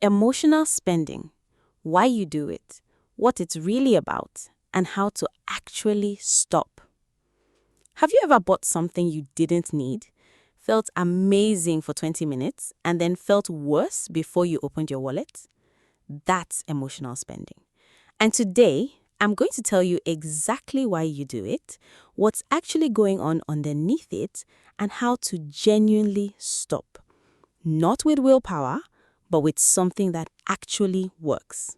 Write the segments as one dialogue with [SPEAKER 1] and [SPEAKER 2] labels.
[SPEAKER 1] Emotional spending, why you do it, what it's really about, and how to actually stop. Have you ever bought something you didn't need, felt amazing for 20 minutes, and then felt worse before you opened your wallet? That's emotional spending. And today, I'm going to tell you exactly why you do it, what's actually going on underneath it, and how to genuinely stop. Not with willpower, but with something that actually works.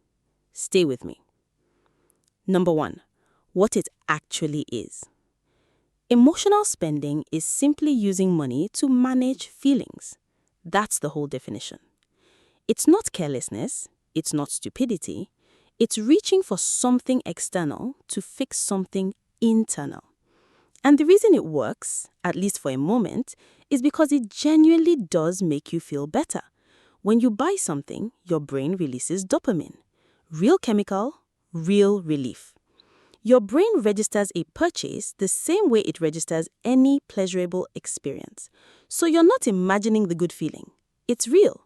[SPEAKER 1] Stay with me. Number one, what it actually is. Emotional spending is simply using money to manage feelings. That's the whole definition. It's not carelessness, it's not stupidity, it's reaching for something external to fix something internal. And the reason it works, at least for a moment, is because it genuinely does make you feel better. When you buy something, your brain releases dopamine. Real chemical, real relief. Your brain registers a purchase the same way it registers any pleasurable experience. So you're not imagining the good feeling. It's real.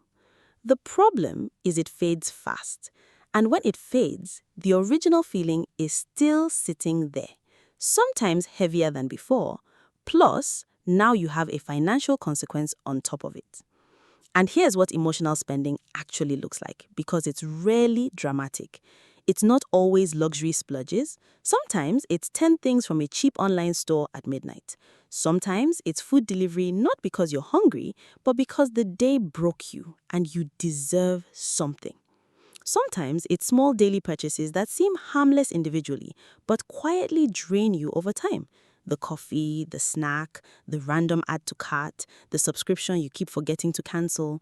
[SPEAKER 1] The problem is it fades fast. And when it fades, the original feeling is still sitting there, sometimes heavier than before. Plus, now you have a financial consequence on top of it. And here's what emotional spending actually looks like, because it's rarely dramatic. It's not always luxury splurges. Sometimes it's 10 things from a cheap online store at midnight. Sometimes it's food delivery not because you're hungry, but because the day broke you and you deserve something. Sometimes it's small daily purchases that seem harmless individually, but quietly drain you over time. The coffee, the snack, the random add to cart, the subscription you keep forgetting to cancel.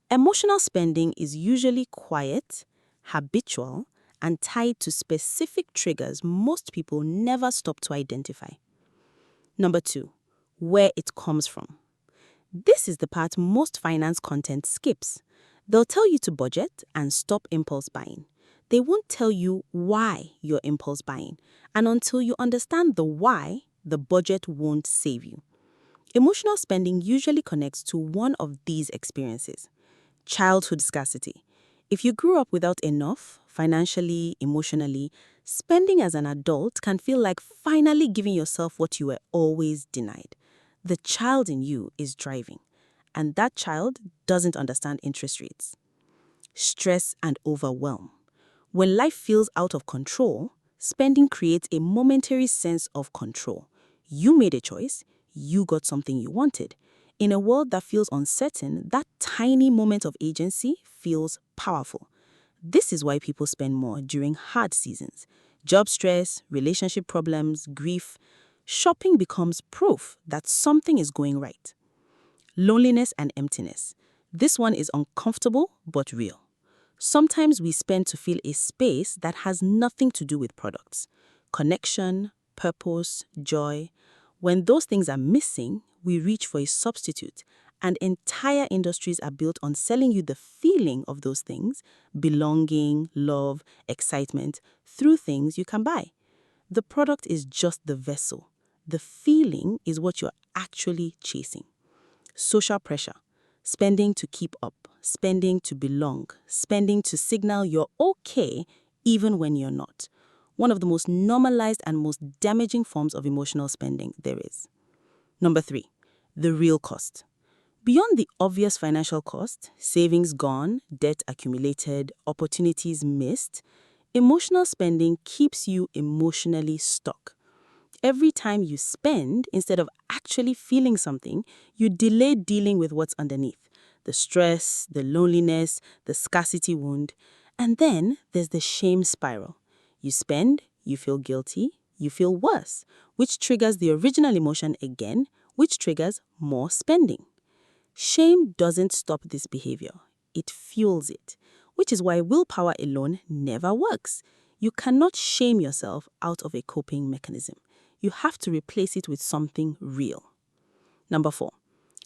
[SPEAKER 1] Emotional spending is usually quiet, habitual, and tied to specific triggers most people never stop to identify. Number two, where it comes from. This is the part most finance content skips. They'll tell you to budget and stop impulse buying. They won't tell you why you're impulse buying. And until you understand the why, the budget won't save you. Emotional spending usually connects to one of these experiences. Childhood scarcity. If you grew up without enough, financially, emotionally, spending as an adult can feel like finally giving yourself what you were always denied. The child in you is driving, and that child doesn't understand interest rates. Stress and overwhelm. When life feels out of control, spending creates a momentary sense of control. You made a choice, you got something you wanted. In a world that feels uncertain, that tiny moment of agency feels powerful. This is why people spend more during hard seasons. Job stress, relationship problems, grief. Shopping becomes proof that something is going right. Loneliness and emptiness. This one is uncomfortable but real. Sometimes we spend to fill a space that has nothing to do with products. Connection, purpose, joy. When those things are missing, we reach for a substitute, and entire industries are built on selling you the feeling of those things, belonging, love, excitement, through things you can buy. The product is just the vessel. The feeling is what you're actually chasing. Social pressure. Spending to keep up, spending to belong, spending to signal you're okay even when you're not. One of the most normalized and most damaging forms of emotional spending there is. Number three, the real cost. Beyond the obvious financial cost, savings gone, debt accumulated, opportunities missed, emotional spending keeps you emotionally stuck. Every time you spend, instead of actually feeling something, you delay dealing with what's underneath. The stress, the loneliness, the scarcity wound. And then there's the shame spiral. You spend, you feel guilty, you feel worse, which triggers the original emotion again, which triggers more spending. Shame doesn't stop this behavior. It fuels it, which is why willpower alone never works. You cannot shame yourself out of a coping mechanism. You have to replace it with something real. Number four,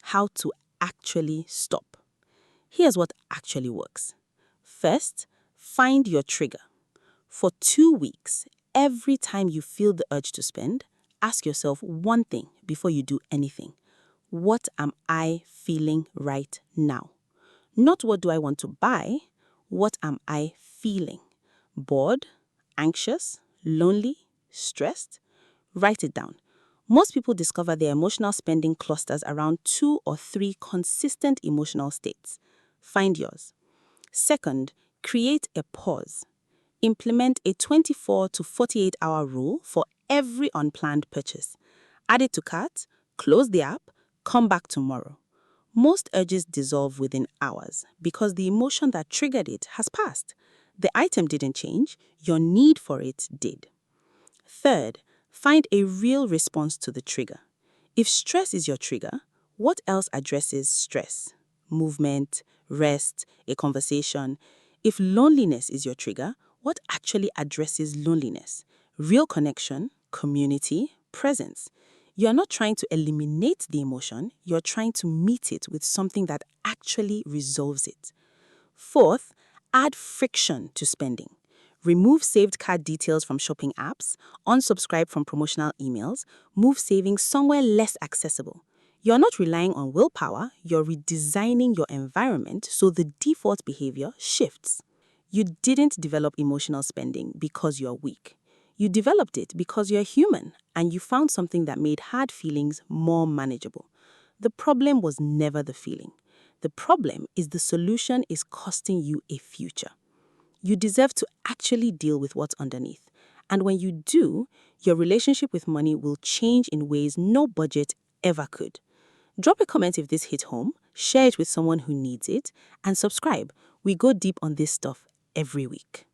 [SPEAKER 1] how to actually stop. Here's what actually works. First, find your trigger. For 2 weeks, every time you feel the urge to spend, ask yourself one thing before you do anything. What am I feeling right now? Not what do I want to buy? What am I feeling? Bored? Anxious? Lonely? Stressed? Write it down. Most people discover their emotional spending clusters around 2 or 3 consistent emotional states. Find yours. Second, create a pause. Implement a 24 to 48-hour rule for every unplanned purchase. Add it to cart, close the app, come back tomorrow. Most urges dissolve within hours because the emotion that triggered it has passed. The item didn't change, your need for it did. Third, find a real response to the trigger. If stress is your trigger, what else addresses stress? Movement, rest, a conversation. If loneliness is your trigger, what actually addresses loneliness? Real connection, community, presence. You're not trying to eliminate the emotion, you're trying to meet it with something that actually resolves it. Fourth, add friction to spending. Remove saved card details from shopping apps, unsubscribe from promotional emails, move savings somewhere less accessible. You're not relying on willpower, you're redesigning your environment so the default behavior shifts. You didn't develop emotional spending because you're weak. You developed it because you're human and you found something that made hard feelings more manageable. The problem was never the feeling. The problem is the solution is costing you a future. You deserve to actually deal with what's underneath. And when you do, your relationship with money will change in ways no budget ever could. Drop a comment if this hit home, share it with someone who needs it, and subscribe. We go deep on this stuff every week.